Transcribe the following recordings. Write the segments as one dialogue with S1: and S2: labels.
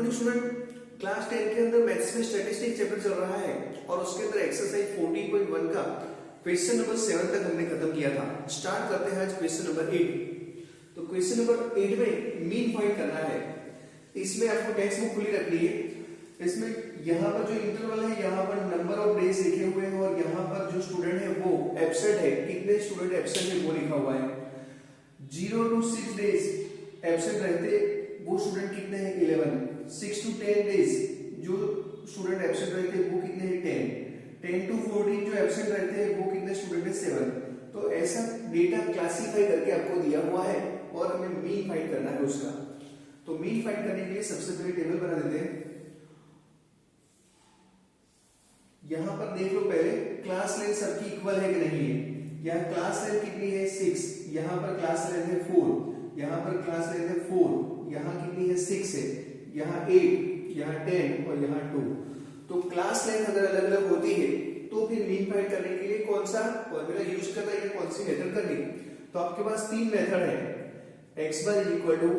S1: Morning student, class 10 के अंदर maths में स्टैटिस्टिक्स चैप्टर चल रहा है और उसके अंदर एक्सरसाइज 14.1 का क्वेश्चन नंबर 7 तक हमने खत्म किया था। स्टार्ट करते हैं आज क्वेश्चन नंबर 8। तो क्वेश्चन नंबर 8 में मीन फाइंड करना है। इसमें आपको टेक्स्ट बुक खुली रखनी है। इसमें यहाँ पर जो इंटरवल है, यहाँ पर नंबर ऑफ डेज लिखे हुए हैं और यहाँ पर जो स्टूडेंट है वो एब्सेंट है, कितने स्टूडेंट एब्सेंट है वो लिखा हुआ है। 0 to 6 डेज एब्सेंट रहते वो स्टूडेंट कितने हैं 11। 6 to 10 डेज जो स्टूडेंट एब्सेंट रहते हैं वो कितने हैं 10। 10 to 14 जो एब्सेंट रहते हैं वो कितने स्टूडेंट है 7। तो ऐसा डेटा क्लासिफाई करके आपको दिया हुआ है और हमें मीन फाइंड करना है उसका। तो मीन फाइंड करने के लिए सबसे पहले टेबल बना देते हैं। यहां पर देख लो पहले क्लास लेंथ सबकी इक्वल है कि नहीं है। यहाँ क्लास लेंथ कितनी है 6, यहाँ पर क्लास लेंथ है 4, यहाँ पर क्लास लेंथ है 4, यहाँ कितनी है 6 है, यहाँ 8, यहाँ 10 और यहाँ 2। तो क्लास लेंथ अगर अलग अलग होती है तो फिर मीन फाइंड करने के लिए कौन सा फॉर्मूला यूज करना है, कौन सी मेथड करनी। तो आपके पास तीन मेथड है। x bar equal to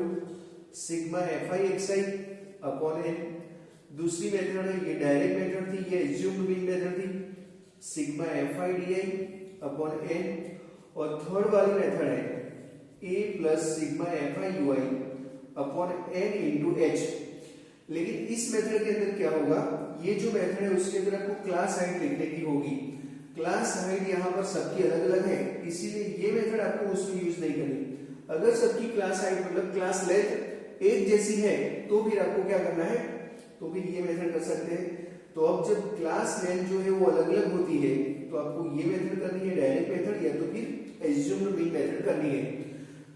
S1: sigma fi xi upon n। दूसरी मेथड है, ये डायरेक्ट मेथड थी, ये एज्यूम्ड मीन मेथड थी, sigma fi di upon n। और थर्ड वाली मेथड है a plus sigma fi ui upon n into h। लेकिन इस मेथड के अंदर क्या होगा, ये जो मेथड है उसके अंदर आपको क्लास हाइट लिखने की होगी। क्लास हाइट यहाँ पर सबकी अलग अलग है, इसीलिए ये मेथड आपको उसमें यूज नहीं करनी। अगर सबकी क्लास हाइट मतलब क्लास लेंथ एक जैसी है तो फिर आपको क्या करना है, तो फिर ये मेथड कर सकते हैं। तो अब जब क्लास लेंथ जो है वो अलग अलग होती है तो आपको ये मेथड करनी है, डायरेक्ट मेथड, या तो फिर एज्यूम्ड मीन मेथड करनी है।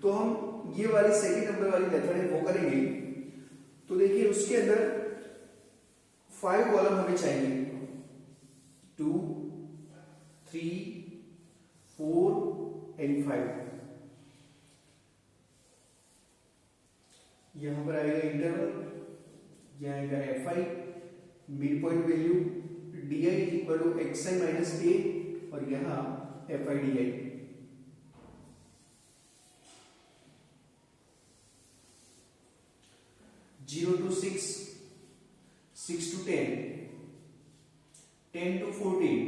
S1: तो हम ये वाली सेकंड नंबर वाली मेथड है वो करेंगे। तो देखिए उसके अंदर 5 कॉलम हमें चाहिए, 2, 3, 4 एंड 5। यहां पर आएगा इंटरवल, यहां आएगा fi, mid point value di equal to xi minus a और यहां fi di। Zero to 6, 6 to 10, 10 to 14,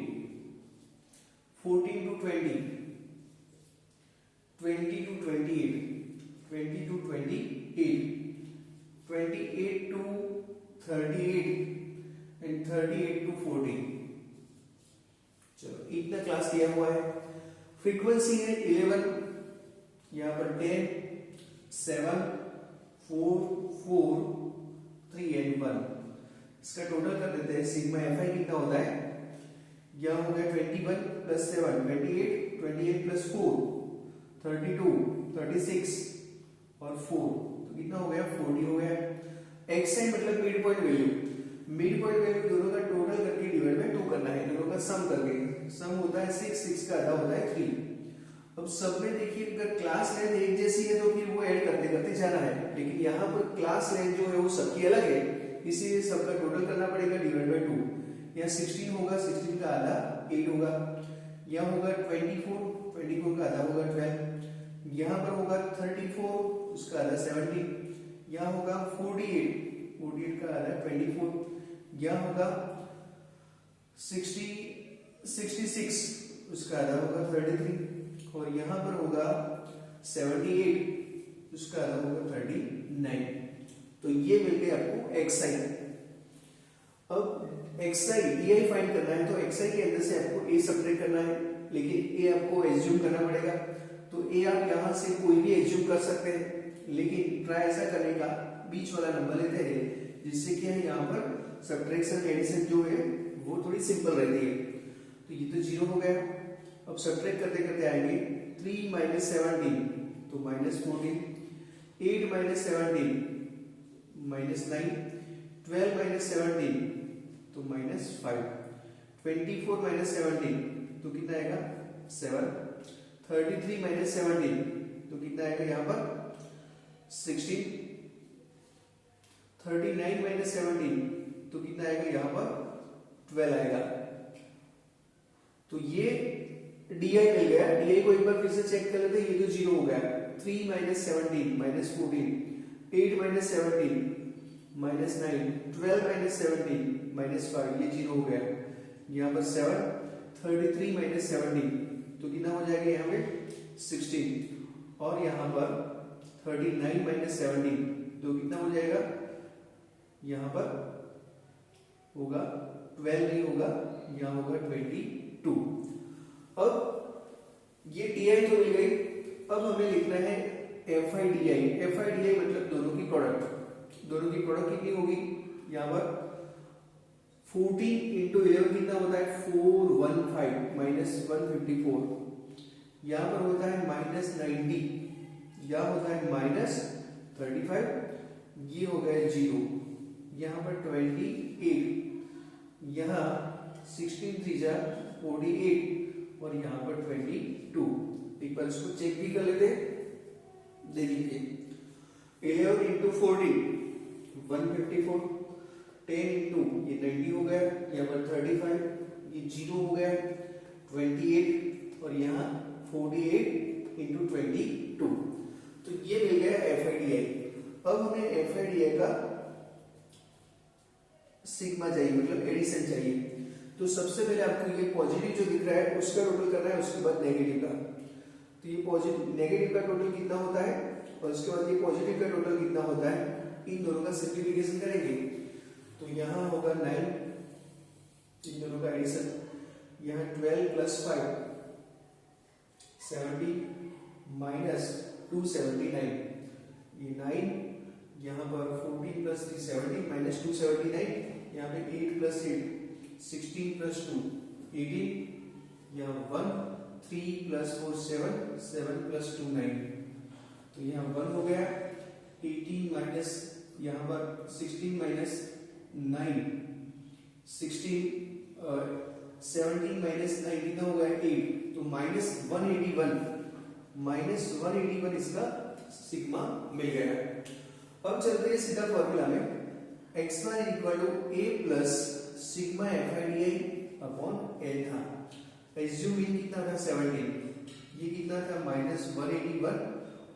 S1: 14 to 20, 20 to 28, 20 to 28, 28 to 38 and 38 to 40। चलो इतना क्लास दिया हुआ है। फ्रीक्वेंसी है 11, यहां पर 10, 7, 4, 4, 3 एंड 1। इसका टोटल कर देते हैं। सिग्मा fi कितना होता है, यह हो गया 21 प्लस 7 28, 28 प्लस 4 32, 36 और 4, तो कितना हो गया 40 हो गया। xi मतलब mid point value, mid point value दोनों का टोटल करके डिवाइड बाय 2 करना है, दोनों का सम करके। सम होता है 6, 6 का आधा होता है 3। अब सब में देखिए अगर क्लास लेंथ एक जैसी है तो फिर वो ऐड करते करते जाना है, लेकिन यहाँ पर क्लास लेंथ जो है वो सबकी अलग है, इसीलिए सबका टोटल करना पड़ेगा डिवाइड बाय 2। यहाँ 16 होगा, 16 का आधा 8 होगा, यहाँ होगा 24, 24 का आधा होगा 12, यहाँ पर होगा 34, उसका आधा 17, यहाँ होगा 48, 48 का आधा 24, यहाँ होगा 66, उसका आधा होगा 33, और यहां पर होगा 78, उसका आधा होगा 39। तो ये मिल गया आपको xi। अब xi di फाइंड करना है तो xi के अंदर से आपको a सब्ट्रैक्ट करना है, लेकिन a आपको एज्यूम करना पड़ेगा। तो a आप यहां से कोई भी एज्यूम कर सकते हैं, लेकिन ट्राई ऐसा करने का बीच वाला नंबर लेते हैं जिससे क्या है यहाँ पर सब्ट्रैक्शन एडिशन जो है वो थोड़ी सिंपल रहती है। तो ये तो 0 हो गया। अब सब्ट्रैक्ट करते करते आएंगे 3 माइनस 17 तो माइनस 14, 8 माइनस 17 माइनस 9, 12 माइनस 17 तो माइनस 5, 24 माइनस 17 तो कितना आएगा 7, 33 माइनस 17 तो कितना आएगा यहाँ पर 16, 39 माइनस 17 तो कितना आएगा यहाँ पर 12 आएगा। तो ये di मिल गया। di को एक बार फिर से चेक कर लेते हैं, ये तो 0 हो गया। 3 माइनस 17 माइनस 14, 8 माइनस 17 -9, 12 - 17 -5, ये 0 हो गया। यहाँ पर 7, 33 - 17 तो कितना हो जाएगा यहाँ पे 16, और यहाँ पर 39 - 17 तो कितना हो जाएगा, यहाँ पर होगा 12 नहीं होगा, यहाँ होगा 22। अब ये टीआई तो मिल गई, अब हमें लिखना है एफआईडीआई। एफआईडीआई मतलब दोनों की प्रोडक्ट। दोनों की प्रोडक्ट कितनी होगी, यहाँ पर 14 × 11 कितना होता है 415 -154, यहाँ पर होता है -90, यह होता है -35, ये हो गया 0, यहाँ पर 28, यहाँ 16 × 3 = 48 और यहाँ पर 22। एक बार इसको चेक भी कर लेते हैं, देखिए 11 × 14 154, 10 × ये 90 हो गया, यहाँ पर 35, ये 0 हो गया, 28 और यहाँ 48 × 22, तो ये मिल गया एफआईडीआई। अब हमें एफआईडीआई का सिग्मा चाहिए, मतलब एडिशन चाहिए। तो सबसे पहले आपको ये पॉजिटिव जो दिख रहा है उसका टोटल करना है, उसके बाद नेगेटिव का। तो ये पॉजिटिव नेगेटिव का टोटल कितना होता है और उसके बाद ये पॉजिटिव का टोटल कितना होता है, इन दोनों का सिंप्लीफिकेशन करेंगे। तो यहाँ होगा 9, इन दोनों का एडिशन, यहाँ 12 + 5 70 -279, ये 9, यहाँ पर 14 + 3 17 -279, यहाँ पे 8 + 8 16 + 2 18, यहाँ 1 3 + 4 7 7 + 2 9, तो यहाँ 1 हो गया, 18 माइनस यहाँ पर 16 - 9 16 17 - 9 कितना हो गया 8, तो -181 इसका सिग्मा मिल गया। अब चलते हैं सीधा फॉर्मूला में, x1 = a + sigma FIDI upon L था। एज्यूम इन कितना था 17, ये कितना था -181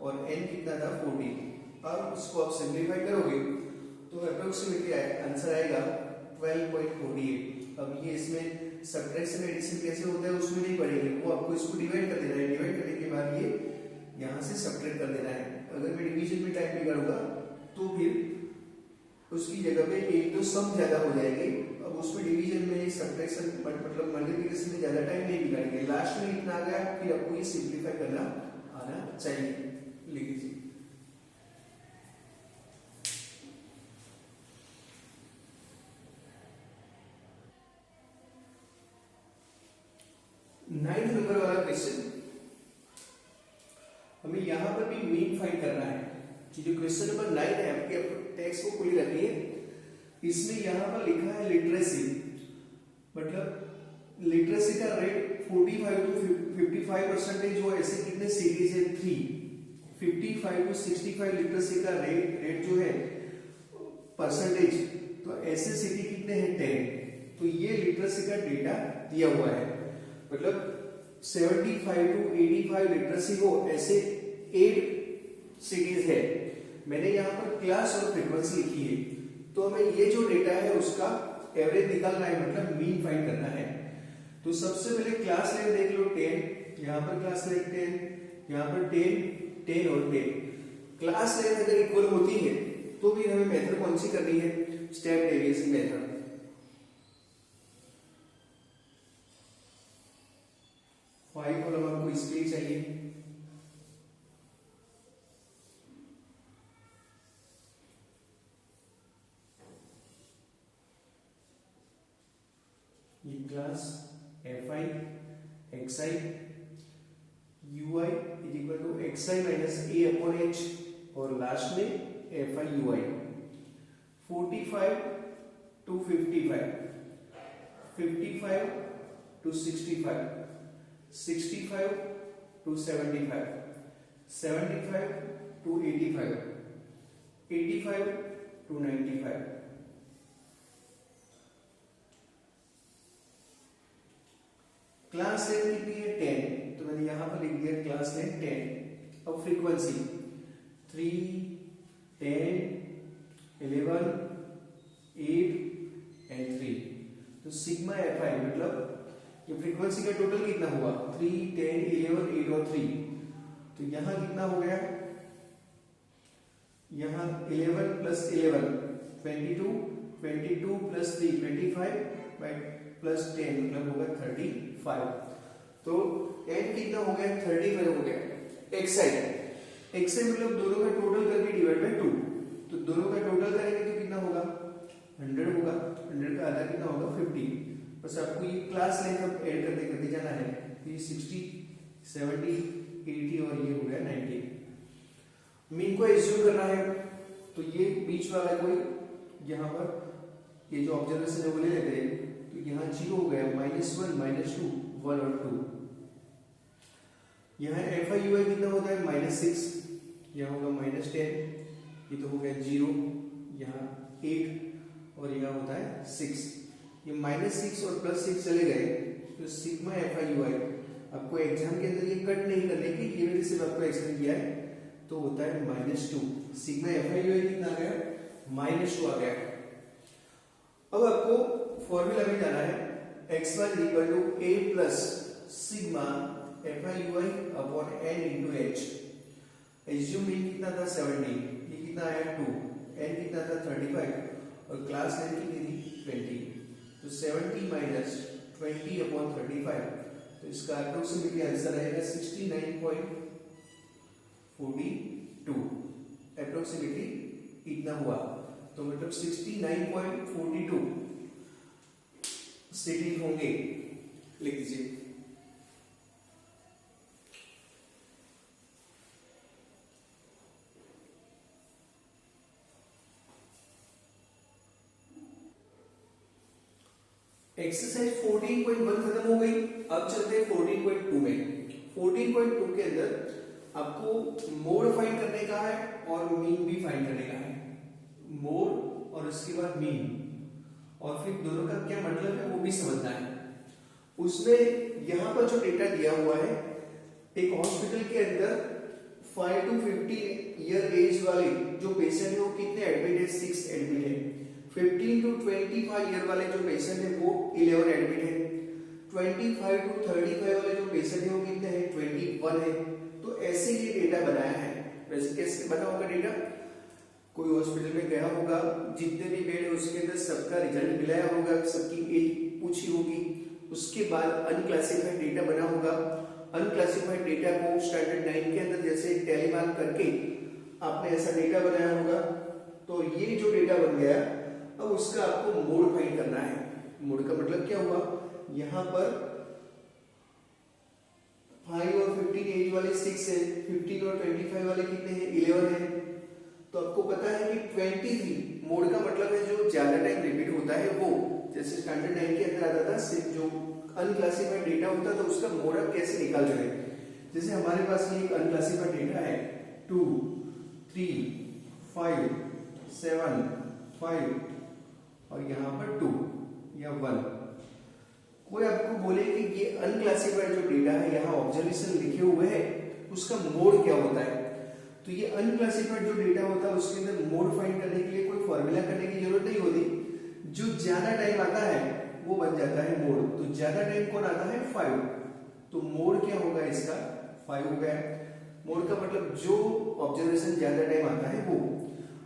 S1: और n कितना था 14। अब इसको आप सिंप्लीफाई करोगे तो अप्रोक्सीमेटली आंसर आएगा 12.48। अब ये इसमें सब्ट्रैक्शन एडिशन कैसे होता है उसमें नहीं पढ़ेंगे, वो आपको इसको डिवाइड कर देना है, डिवाइड करने के बाद ये यहाँ से सब्ट्रैक्ट कर देना है। अगर मैं डिवीजन में टाइप भी करूंगा तो फिर उसकी जगह पे एक दो सम ज्यादा हो जाएंगे। अब उसमें डिवीजन में सब्ट्रैक्शन मतलब मल्टीप्लिकेशन में ज्यादा टाइम नहीं बिगाड़ेंगे। लास्ट में इतना आ गया, फिर आपको ये सिंप्लीफाई करना आना चाहिए। लिख लीजिए 9 नंबर वाला क्वेश्चन। हमें यहां पर भी मीन फाइंड करना है कि जो क्वेश्चन नंबर 9 है, आपके टेक्स्ट को खुली रखिए। इसमें यहां पर लिखा है लिटरेसी, मतलब लिटरेसी का रेट 45 to 55% हो। ऐसे कितने सिटीज है 3, 55 to 65 लिटरेसी का रेट जो है परसेंटेज, तो ऐसे सिटी कितने हैं 10। तो ये लिटरेसी का डेटा दिया हुआ है, मतलब 75 to 85 लिटरेसी हो ऐसे 8 सिटीज है। मैंने यहाँ पर क्लास और फ्रीक्वेंसी लिखी है, तो हमें ये जो डेटा है उसका एवरेज निकालना है, मतलब मीन फाइंड करना है। तो सबसे पहले क्लास लेंथ देख लो 10, यहाँ पर क्लास लेंथ 10, यहाँ पर 10 10 और 10। क्लास लेंथ अगर इक्वल होती है तो भी हमें मेथड कौन सी करनी है, step deviation method. Five column आपको इसके लिए चाहिए। ये class fi xi ui = xi - a upon h और लास्ट में fi ui। 45 to 55, 55 to 65, 65 to 75, 75 to 85, 85 to 95। Class length कितनी है 10, तो मैंने यहां पर लिख दिया क्लास लेंथ 10। अब फ्रीक्वेंसी 3 10 11, 8 एंड 3। तो सिग्मा fi मतलब ये फ्रीक्वेंसी का टोटल कितना हुआ 3, 10, 11, 8 और 3। तो यहाँ कितना हो गया, यहाँ 11 प्लस 11 22, 22 प्लस 3 25 प्लस 10 मतलब होगा 35। तो n कितना हो गया 35 हो गया। x i मतलब दोनों का टोटल करके डिवाइड बाय 2। तो दोनों का टोटल करेंगे तो कितना होगा 100 होगा। 100 का आधा कितना होगा 50। बस आपको ये क्लास लेंथ अब ऐड करते करते जाना है। ये 60, 70, 80 और ये हो गया 90। मीन को एज्यूम करना है तो ये बीच वाला कोई यहाँ पर ये जो ऑब्जर्वेशन है वो ले लेते हैं। तो यहाँ 0 हो गया, -1, -2, 1 और 2। यहाँ fi ui कितना होता है -6, यहाँ होगा -10, ये तो हो गया 0, यहाँ 8 और यहाँ होता है 6। ये -6 और +6 चले गए तो सिग्मा fi ui आपको एग्जाम के अंदर ये कट नहीं करने की, ये मैंने सिर्फ आपको एक्सप्लेन किया है। तो होता है -2। सिग्मा fi ui कितना आ गया -2 आ गया। अब आपको फॉर्मूला में जाना है x1 = a plus sigma fi ui upon n into h। Assume mean कितना था 70, ये कितना आया 2, n कितना था 35 और क्लास लेंथ कितनी थी 20। तो 70 माइनस 20 अपॉन 35, तो इसका अप्रोक्सीमेटली आंसर आएगा 69.42। अप्रोक्सीमेटली इतना हुआ, तो मतलब 69.42 सेटिंग होंगे, लिख दीजिए। एक्सरसाइज 14.1 खत्म हो गई। अब चलते हैं 14.2 में। 14.2 के अंदर आपको मोड फाइंड करने का है और मीन भी फाइंड करने का है। मोड और उसके बाद मीन, और फिर दोनों का क्या मतलब है वो भी समझना है। उसमें यहाँ पर जो डेटा दिया हुआ है, एक हॉस्पिटल के अंदर 5 to 50 ईयर एज वाले जो पेशेंट है वो कितने एडमिट है, 6 एडमिट है। 15 to 25 ईयर वाले जो पेशेंट है वो 11 एडमिट है। 25 to 35 वाले जो पेशेंट है वो कितने हैं, 21 है। तो ऐसे ये डेटा बनाया है। वैसे कैसे बना होगा डेटा, कोई हॉस्पिटल में गया होगा, जितने भी बेड है उसके अंदर सबका रिजल्ट मिलाया होगा, सबकी एज पूछी होगी, उसके बाद अनक्लासिफाइड डेटा बना होगा। अनक्लासिफाइड डेटा को स्टैंडर्ड 9 के अंदर जैसे टैली मार्क करके आपने ऐसा डेटा बनाया होगा। तो ये जो डेटा बन गया, अब उसका आपको मोड फाइंड करना है। मोड का मतलब क्या हुआ, यहाँ पर 5 और 15 एज वाले 6 है, 15 और 25 वाले कितने हैं, 11 है। तो आपको पता है कि 23 मोड का मतलब है जो ज्यादा टाइम रिपीट होता है वो, जैसे स्टैंडर्ड 9 के अंदर आता था सिर्फ जो अनक्लासिफाइड डेटा होता था उसका मोड आप कैसे निकाल रहे हैं। जैसे हमारे पास ये एक अनक्लासिफाइड डेटा है 2, 3, 5, 7, 5 और यहाँ पर 2 या 1। कोई आपको बोले कि ये अनक्लासिफाइड जो डेटा है यहाँ ऑब्जर्वेशन लिखे हुए हैं, उसका मोड क्या होता है। तो ये अनक्लासिफाइड जो डेटा होता है उसके अंदर मोड फाइंड करने के लिए कोई फॉर्मूला करने की जरूरत नहीं होती। जो ज्यादा टाइम आता है वो बन जाता है मोड। तो ज्यादा टाइम कौन आता है, 5। तो मोड क्या होगा इसका, 5 हो गया। मोड का मतलब जो ऑब्जर्वेशन ज्यादा टाइम आता है वो।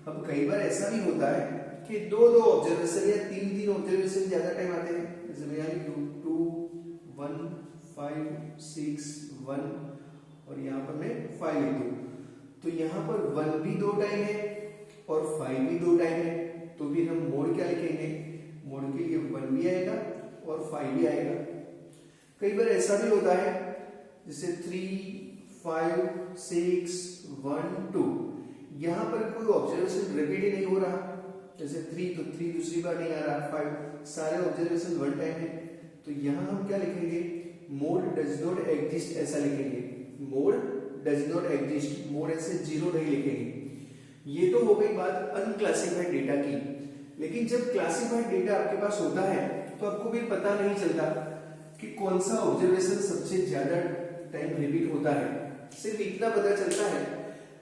S1: अब कई बार ऐसा भी होता है कि दो ऑब्जर्वेशन या तीन ऑब्जर्वेशन ज्यादा टाइम आते हैं, जैसे मैं यहाँ 2, 1, 5, 6, 1 और यहाँ पर मैं 5 लिख दूं। तो यहाँ पर 1 भी 2 टाइम है और 5 भी 2 टाइम है। तो फिर हम मोड क्या लिखेंगे, मोड के लिए 1 भी आएगा और 5 भी आएगा। कई बार ऐसा भी होता है जैसे 3, 5, 6, 1, 2, यहाँ पर कोई ऑब्जर्वेशन रिपीट ही नहीं हो रहा। जैसे 3 तो 3 दूसरी बार नहीं आ रहा, 5 सारे ऑब्जर्वेशन 1 टाइम है। तो यहाँ हम क्या लिखेंगे, मोड डज नॉट एग्जिस्ट ऐसा लिखेंगे। Mode does not exist, mode ऐसे 0 नहीं लिखेंगे। ये तो हो गई बात अनक्लासिफाइड डेटा की। लेकिन जब क्लासिफाइड डेटा आपके पास होता है तो आपको भी पता नहीं चलता कि कौन सा ऑब्जर्वेशन सबसे ज्यादा टाइम रिपीट होता है। सिर्फ इतना पता चलता है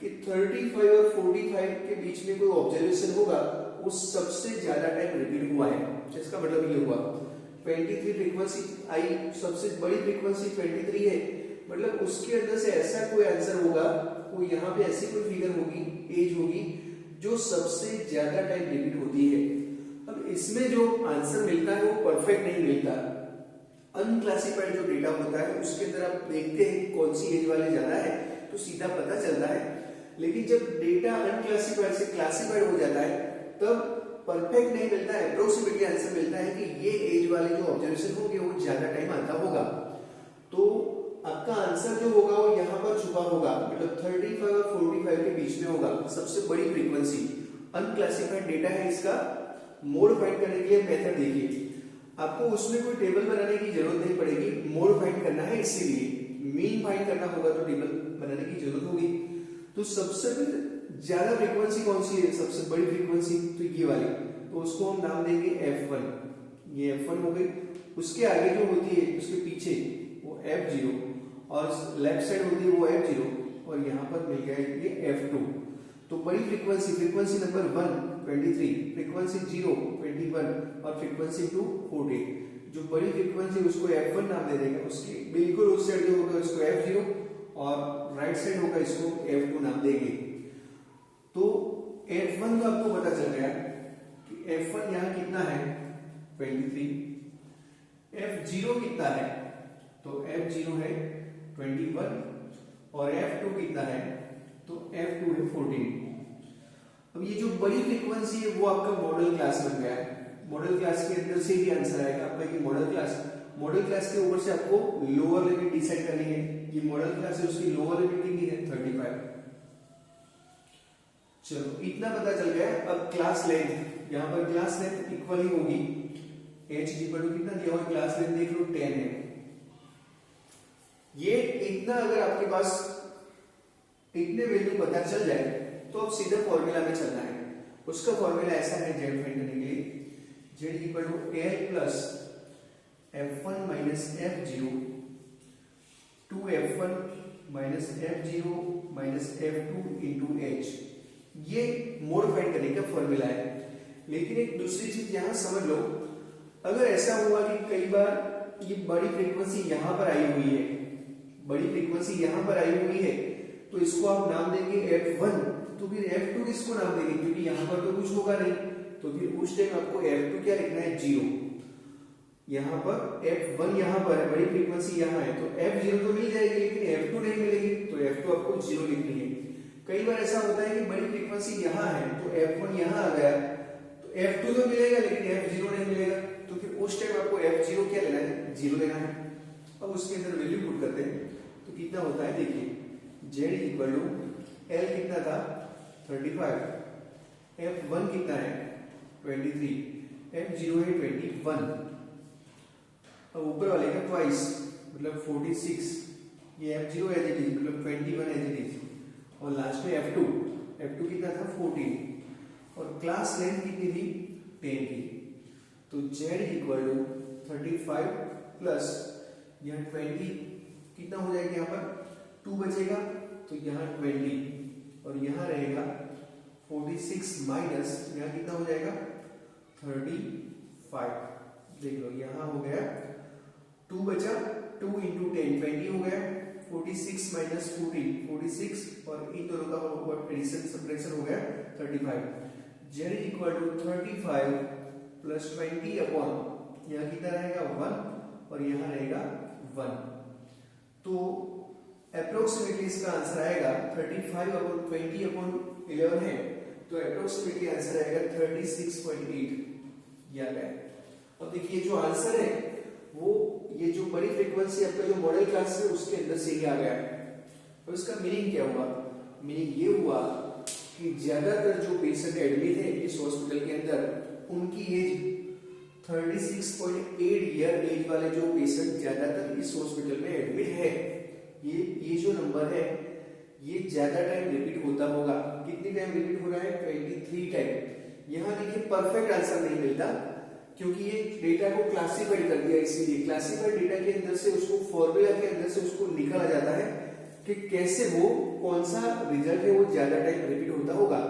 S1: कि 35 और 45 के बीच में कोई ऑब्जर्वेशन होगा वो सबसे ज्यादा टाइम रिपीट हुआ है। इसका मतलब ये हुआ 23 फ्रीक्वेंसी आई, सबसे बड़ी फ्रीक्वेंसी 23 है, मतलब उसके अंदर से ऐसा कोई आंसर होगा, वो यहाँ पे ऐसी कोई फिगर होगी, एज होगी जो सबसे ज्यादा टाइम रिपीट होती है। अब इसमें जो आंसर मिलता है वो परफेक्ट नहीं मिलता। अनक्लासिफाइड जो डेटा होता है उसके अंदर आप देखते हैं कौन सी एज वाले ज्यादा है तो सीधा पता चलता है, लेकिन जब डेटा अनक्लासिफाइड से क्लासिफाइड हो जाता है तब परफेक्ट नहीं मिलता है, अप्रोक्सीमेटली आंसर मिलता है कि ये एज वाले जो ऑब्जर्वेशन होंगे वो ज्यादा टाइम आता होगा। तो आपका आंसर जो होगा वो यहाँ पर छुपा होगा, मतलब 35 और 45 के बीच में होगा, सबसे बड़ी फ्रीक्वेंसी। अनक्लासिफाइड डेटा है, इसका मोड फाइंड करने के लिए मेथड देखिए, आपको उसमें कोई टेबल बनाने की जरूरत नहीं पड़ेगी, मोड फाइंड करना है, इसीलिए मीन फाइंड करना होगा तो टेबल बनाने की जरूरत होगी। तो सबसे ज्यादा फ्रीक्वेंसी कौन सी है, सबसे बड़ी फ्रीक्वेंसी तो ये वाली, तो उसको हम नाम देंगे F1, ये F1 हो गई। उसके आगे जो होती है उसके पीछे वो F0 और लेफ्ट साइड होती है वो F0 और यहाँ पर मिल गया ये F2। तो बड़ी फ्रीक्वेंसी, फ्रीक्वेंसी नंबर 1 23, फ्रीक्वेंसी 0 21 और फ्रीक्वेंसी 2 48। जो बड़ी फ्रीक्वेंसी उसको F1 नाम दे देंगे, उसकी बिल्कुल उस साइड जो होगा उसको F0 और राइट साइड होगा इसको F2 नाम देंगे। तो F1 तो आपको पता चल गया कि F1 यहाँ कितना है 23, F0 कितना है तो F0 है 21 और F2 कितना है तो F2 है 14। अब ये जो बड़ी फ्रीक्वेंसी है वो आपका मॉडल क्लास बन गया है, मॉडल क्लास के अंदर से ही आंसर आएगा आपका कि मॉडल क्लास के ऊपर से आपको लोअर लिमिट डिसाइड करनी है। ये मॉडल क्लास है, उसकी लोअर लिमिट कितनी है 35। चलो इतना पता चल गया। अब क्लास लेंथ, यहाँ पर क्लास लेंथ इक्वल ही होगी h इक्वल टू कितना दिया हुआ क्लास लेंथ देख लो 10 है। ये इतना अगर आपके पास इतने वैल्यू पता चल जाए तो अब सीधा फॉर्मूला में चलना है। उसका फॉर्मूला ऐसा है z फाइंड करने के लिए, z equal to l plus f1 minus f0 2f1 minus f0 minus f2 into h। ये मोड फाइंड करने का फॉर्मूला है। लेकिन एक दूसरी चीज यहां समझ लो, अगर ऐसा हुआ कि कई बार ये बड़ी फ्रीक्वेंसी यहां पर आई हुई है, बड़ी फ्रीक्वेंसी यहां पर आई हुई है तो इसको आप नाम देंगे F1, तो फिर F2 किसको नाम देंगे, क्योंकि यहां पर तो कुछ होगा नहीं, तो फिर उस टाइम आपको F2 क्या लिखना है 0। यहाँ पर F1 यहाँ पर है, बड़ी फ्रीक्वेंसी यहाँ है तो F0 तो मिल जाएगी लेकिन F2 नहीं मिलेगी, तो F2 आपको 0 लिखनी है। कई बार ऐसा होता है कि बड़ी फ्रीक्वेंसी यहाँ है तो F1 यहाँ आ गया तो F2 तो मिलेगा लेकिन F0 नहीं मिलेगा, तो फिर उस टाइम आपको F0 क्या लेना है 0 लेना है। अब उसके अंदर वैल्यू पुट करते हैं तो कितना होता है देखिए, Z इक्वल टू L कितना था 35, F1 कितना है 23, F0 है 21। अब ऊपर वाले का ट्वाइस मतलब 46, ये F0 एज इट इज मतलब 21 एज इट इज, और लास्ट में F2 कितना था 14 और क्लास लेंथ कितनी थी 10 की। तो Z इक्वल टू 35 प्लस यहाँ 20 कितना हो जाएगा, यहाँ पर 2 बचेगा तो यहाँ 20 और यहाँ रहेगा 46 माइनस यहाँ कितना हो जाएगा 35। देख लो यहाँ हो गया 2 बचा, 2 इंटू 10 20 हो गया, 46 माइनस 14 46 और इन दोनों का एडिशन सब्ट्रैक्शन हो गया 35। Z equal to 35 plus 20 upon यहाँ कितना रहेगा 1 और यहाँ रहेगा 1। तो अप्रोक्सीमेटली इसका आंसर आएगा 35 अपॉन 20 अपॉन 11 है तो अप्रोक्सीमेटली आंसर आएगा 36.8 याद है। अब देखिए जो आंसर है वो ये जो बड़ी फ्रीक्वेंसी आपका जो मॉडल क्लास है उसके अंदर से ही आ गया है। तो इसका मीनिंग क्या हुआ, मीनिंग ये हुआ कि ज्यादातर जो पेशेंट एडमिट है इस हॉस्पिटल के अंदर उनकी एज 36.8 ईयर एज वाले जो पेशेंट ज्यादातर इस हॉस्पिटल में एडमिट है, ये जो नंबर है ये ज्यादा टाइम रिपीट होता होगा। कितनी टाइम रिपीट हो रहा है 23 टाइम। यहाँ देखिए परफेक्ट आंसर नहीं मिलता क्योंकि ये डेटा को क्लासिफाइड कर दिया, इसीलिए क्लासिफाइड डेटा के अंदर से उसको फॉर्मूला के अंदर से उसको निकाला जाता है कि कैसे वो कौन सा रिजल्ट है वो ज्यादा टाइम रिपीट होता होगा।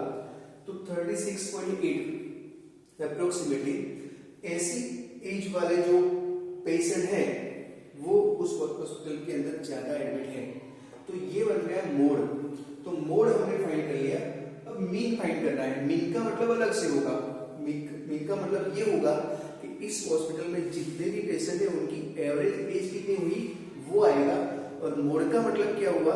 S1: तो 36.8 अप्रोक्सीमेटली ऐसी एज वाले जो पेशेंट है वो उस हॉस्पिटल के अंदर ज्यादा एडमिट है। तो ये बन गया मोड। तो मोड हमने फाइंड कर लिया, अब मीन फाइंड करना है। मीन का मतलब अलग से होगा। मीन का मतलब ये होगा कि इस हॉस्पिटल में जितने भी पेशेंट है उनकी एवरेज एज कितनी हुई वो आएगा। और मोड का मतलब क्या हुआ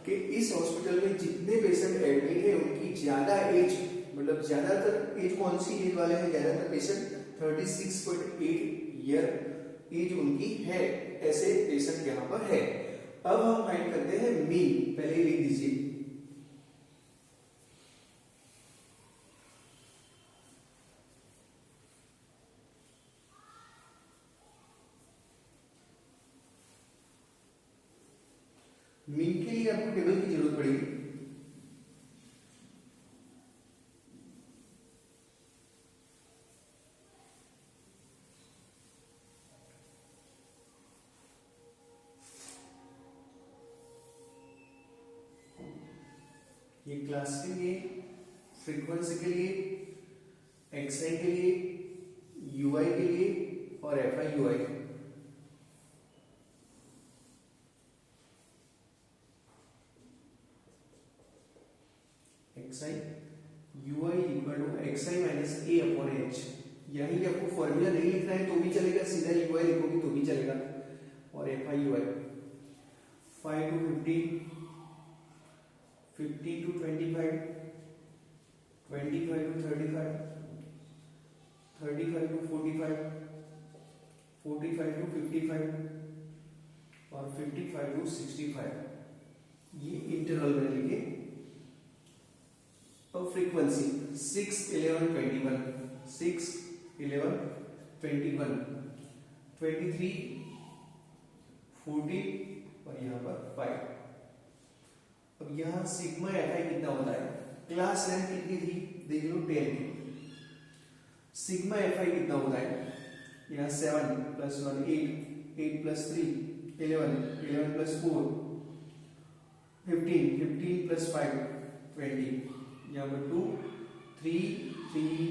S1: कि इस हॉस्पिटल में जितने पेशेंट एडमिट है उनकी ज्यादा एज, मतलब ज्यादातर एज कौन सी एज वाले हैं, ज्यादातर पेशेंट 36.8 ईयर एज उनकी है, ऐसे पेशेंट यहाँ पर है। अब हम फाइंड करते हैं मीन। पहले लिख दीजिए मीन के लिए आपको टेबल की जरूरत पड़ेगी। ये क्लास के लिए, फ्रीक्वेंसी के लिए, एक्सआई के लिए, यूआई के लिए और fi ui. Xi ui equal to xi minus a upon h. यही आपको फॉर्मूला नहीं लिखना है तो भी चलेगा, सीधा यूआई लिखोगे तो भी चलेगा। और fi UI 5 to 15, 15 to 25, 25 to 35, 35 to 45, 45 to 55 और 55 to 65, ये इंटरवल में लिखे। और फ्रीक्वेंसी 6, 11, 21, 6, 11, 21, 23, 40 और यहाँ पर 5। अब यहाँ सिग्मा एफआई कितना होता है, क्लास लेंथ कितनी थी देख लो 10 थी। सिग्मा एफआई कितना होता है, यहाँ 7 + 1 8, 8 + 3 11, 11 + 4 15, 15 + 5 20, यहाँ पर 2 3 3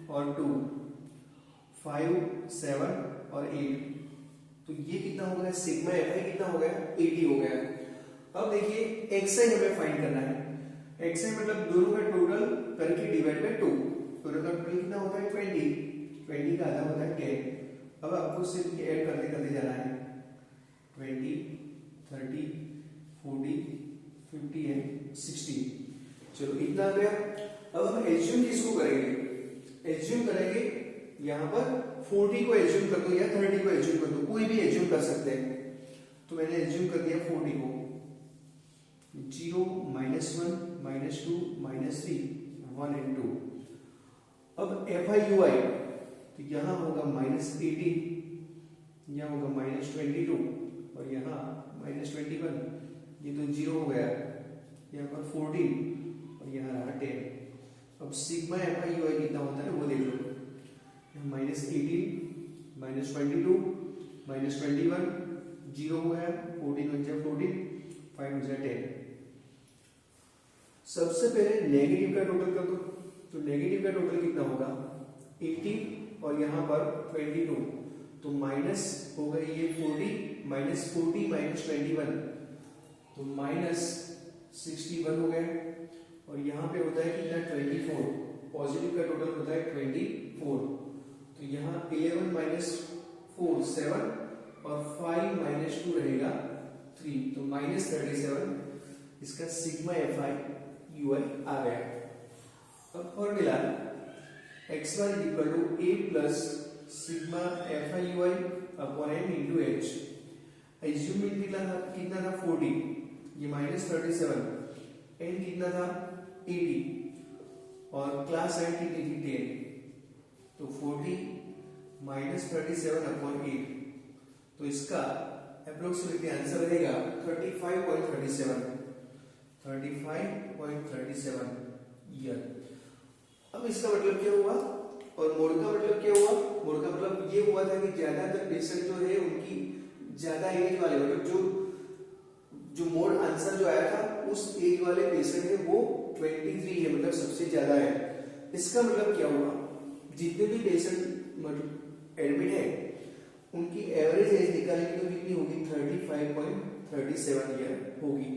S1: और 2 5 7 और 8। तो ये कितना हो गया, सिग्मा एफआई कितना हो गया 80 हो गया। अब देखिए एक्सआई हमें फाइंड करना है। एक्सआई मतलब दोनों का टोटल करके डिवाइड बाय 2। दोनों का टोटल कितना होता है 20, 20 का आधा होता है 10। अब आपको सिर्फ ऐड करते करते जाना है 20, 30, 40, 50 एंड 60। चलो इतना आ गया। अब हम एज्यूम किसको करेंगे, एज्यूम करेंगे यहाँ पर 40 को एज्यूम कर दो या 30 को एज्यूम कर दो, कोई भी एज्यूम कर सकते हैं। तो मैंने एज्यूम कर दिया 40 को। 0, -1, -2, -3, 1 and 2। अब FIUI तो यहाँ होगा -18, यहाँ होगा -22 और यहाँ -21। ये तो 0 हो गया, यहाँ पर 14 और यहाँ रहा 10। अब सिग्मा FIUI कितना होता है वो देख लो, -18, -22, -21, 0 हो गया, 14 हो जाए 14, 5 हो जाए 10। सबसे पहले नेगेटिव का टोटल कर दो। तो नेगेटिव का टोटल कितना होगा 80 और यहाँ पर 22। तो माइनस हो गई ये 40, -40 -21 तो -61 हो गया। और यहाँ पे होता है कितना 24। पॉजिटिव का टोटल होता है 24। तो यहाँ 11 -4 7 और 5 -2 रहेगा 3, तो -37। इसका सिग्मा FIUI आ गया। अब formula x1 = a + sigma FIUI upon m × h। Assume कितना था 40, ये -37, n कितना था 80 और क्लास रेंट कितनी थी 10। तो 40 -37 अपॉन 8, तो इसका अप्रोक्सीमेटली आंसर रहेगा 35.37 ईयर। अब इसका मतलब क्या हुआ और मोड का मतलब क्या हुआ। मोड का मतलब ये हुआ था कि ज्यादातर पेशेंट जो है उनकी ज्यादा एज वाले, मतलब जो जो मोड आंसर जो आया था उस एज वाले पेशेंट है वो 23 है, मतलब सबसे ज्यादा है। इसका मतलब क्या हुआ, जितने भी पेशेंट मतलब एडमिट है उनकी एवरेज एज निकालेंगे तो कितनी होगी, 35.37 ईयर होगी।